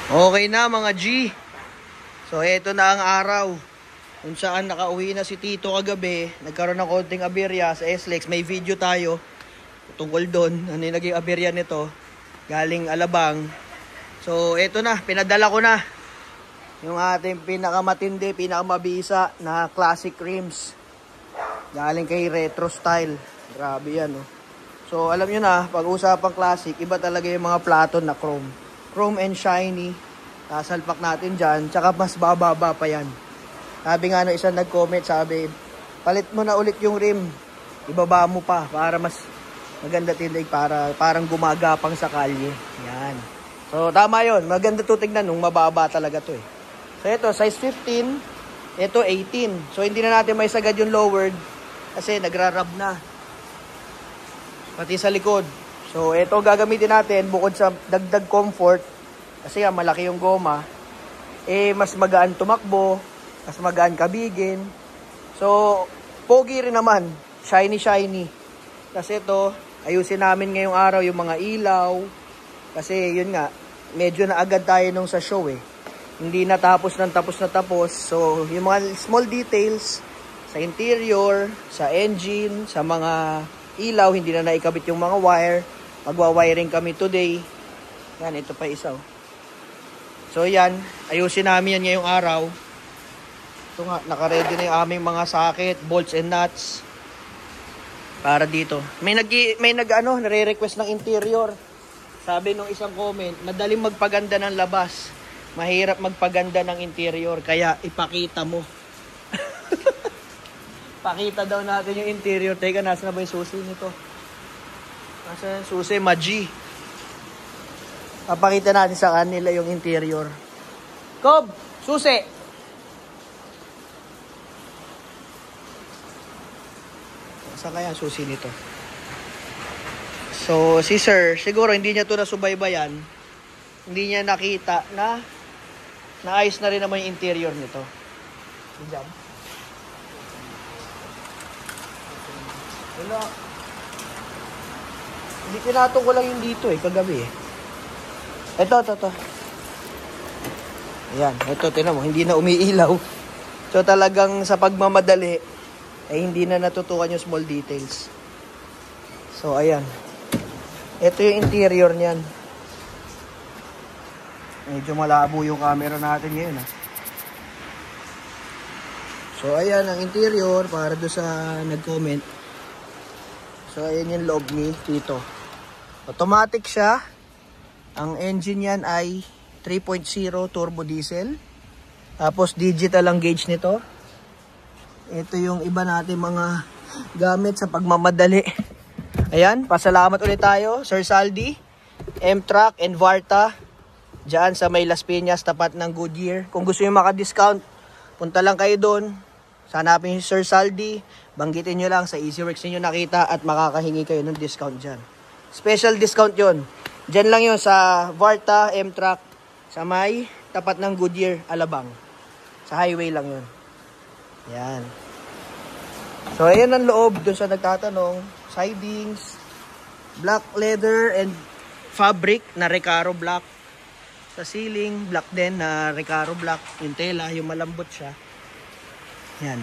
Okay na mga G. So eto na ang araw kung saan nakauwi na si Tito kagabi. Nagkaroon ng konting aberya sa SLEX. May video tayo tungkol doon. Ano yung naging aberya nito galing Alabang. So eto na, pinadala ko na yung ating pinakamatindi, pinakamabisa na classic rims galing kay Retro Style. Grabe yan, oh. So alam nyo na, pag usapang classic, iba talaga yung mga platon na chrome and shiny. Sasalpak natin dyan, tsaka mas bababa pa yan. Sabi nga no, isang nag-comment, sabi, palit mo na ulit yung rim, ibaba mo pa para mas maganda tindig, parang gumagapang sa kalye. Yan. So tama yun, maganda to tignan nung mababa talaga to eh. So ito, size 15, ito 18. So hindi na natin may sagad yung lowered kasi nagra-rub na. Pati sa likod. So ito gagamitin natin bukod sa dagdag comfort. Kasi malaki yung goma. Mas magaan tumakbo. Mas magaan kabigin. So pogi rin naman. Shiny. Kasi ito, ayusin namin ngayong araw yung mga ilaw. Kasi yun nga, medyo na agad tayo nung sa show eh. Hindi na tapos. So yung mga small details sa interior, sa engine, sa mga ilaw, hindi na naikabit yung mga wire. Magwa-wiring kami today. Yan, ito pa isa. So yan, ayusin namin yan ngayong araw. Ito nga, naka-ready na yung aming mga socket, bolts and nuts. Para dito. May nare-request ng interior. Sabi nung isang comment, madaling magpaganda ng labas. Mahirap magpaganda ng interior, kaya ipakita mo. Pakita daw natin yung interior. Teka, nasa na ba yung susi nito? Nasa yung susi, Maji. Papakita natin sa kanila yung interior. Kob, susi! Saan kaya ang susi nito? So, si sir, siguro hindi niya ito nasubaybayan. Hindi niya nakita na naayos na rin naman yung interior nito. Diyan. Wala. Hindi pinatong ko lang yung dito eh, kagabi eh. Ito. Ayan, ito, tinan mo, hindi na umiilaw. So talagang sa pagmamadali, ay hindi na natutukan yung small details. So ayan. Ito yung interior niyan. Medyo malabo yung camera natin ngayon ah. So ayan ang interior para doon sa nag-comment. So, ayan yung loob ni Tito. Automatic siya. Ang engine yan ay 3.0 turbo diesel. Tapos, digital ang gauge nito. Ito yung iba natin mga gamit sa pagmamadali. Ayan, pasalamat ulit tayo, Sir Saldi, M-Track and Varta. Diyan sa may Las Piñas, tapat ng Goodyear. Kung gusto nyo maka-discount, punta lang kayo doon. Hanapin si Sir Saldi. Banggitin nyo lang sa EasyWorks ninyo nakita at makakahingi kayo ng discount dyan. Special discount yon. Dyan lang yun sa Varta, M-Track, sa may tapat ng Goodyear, Alabang. Sa highway lang yun. Yan. So, ayan ang loob dun sa nagtatanong. Sidings, black leather and fabric na Recaro black. Sa ceiling, black din na Recaro black. Yung tela, yung malambot siya. Yan.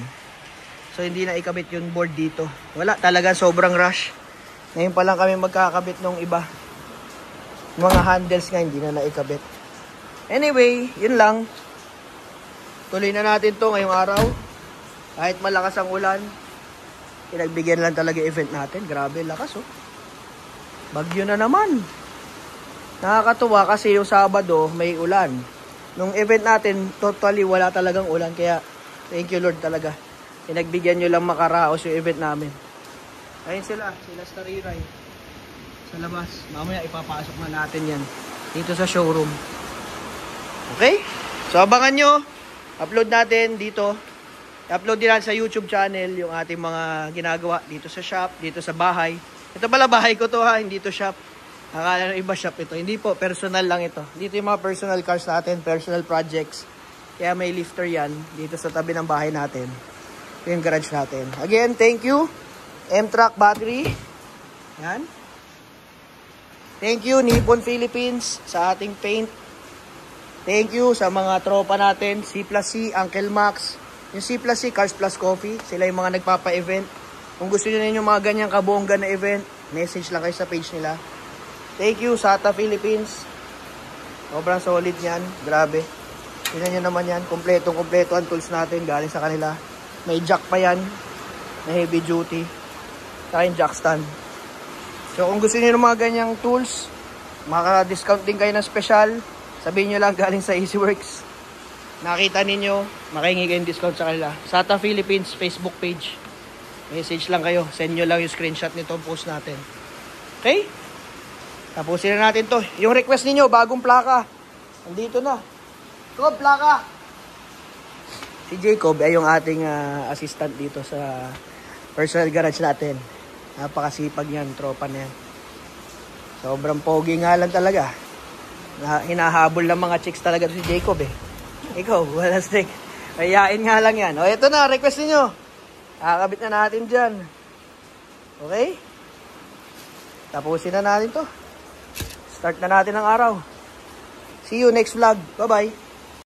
So, hindi na ikabit yung board dito. Wala, talaga sobrang rush. Ngayon pa lang kami magkakabit nung iba. Mga handles nga, hindi na naikabit. Anyway, yun lang. Tuloy na natin to ngayong araw. Kahit malakas ang ulan, pinagbigyan lang talaga event natin. Grabe, lakas oh. Bagyo na naman. Nakakatuwa kasi yung Sabado, may ulan. Nung event natin, totally wala talagang ulan. Kaya, thank you Lord talaga. Pinagbigyan nyo lang makaraos yung event namin. Ayun sila Stariray. Sa labas. Mamaya ipapasok na natin yan. Dito sa showroom. Okay? So abangan nyo. Upload natin dito. I-upload din natin sa YouTube channel yung ating mga ginagawa dito sa shop, dito sa bahay. Ito pala bahay ko to ha, hindi to shop. Akala ng iba shop ito. Hindi po, personal lang ito. Dito yung mga personal cars natin, personal projects. Kaya may lifter yan dito sa tabi ng bahay natin. Yung garage natin. Again, thank you. M-Track battery. Yan. Thank you, Nippon Philippines, sa ating paint. Thank you sa mga tropa natin, C+C, Uncle Max. Yung C+C, Cars Plus Coffee, sila yung mga nagpapa-event. Kung gusto nyo yung mga ganyang kabongga na event, message lang kayo sa page nila. Thank you, Sata Philippines. Sobrang solid yan, grabe. Tingnan nyo naman yan, kompleto ang tools natin, galing sa kanila. May jack pa yan, na heavy duty. Saka yung jack stand. So kung gusto nyo ng mga ganyang tools, maka-discount din kayo ng special. Sabihin nyo lang galing sa Easyworks. Nakita ninyo, makahingi kayong discount sa kanila. Sata Philippines Facebook page. Message lang kayo. Send nyo lang yung screenshot nito post natin. Okay? Tapusin na natin to. Yung request ninyo, bagong plaka. Nandito na. Jacob, plaka! Si Jacob ay yung ating assistant dito sa personal garage natin. Napakasipag niyan, tropa na yan. Sobrang pogi nga lang talaga. Hinahabol ng mga chicks talaga si Jacob eh. Ikaw, wala stick. Kayain nga lang yan. O, ito na, request niyo. Kakabit na natin dyan. Okay? Tapusin na natin to. Start na natin ang araw. See you next vlog. Bye-bye.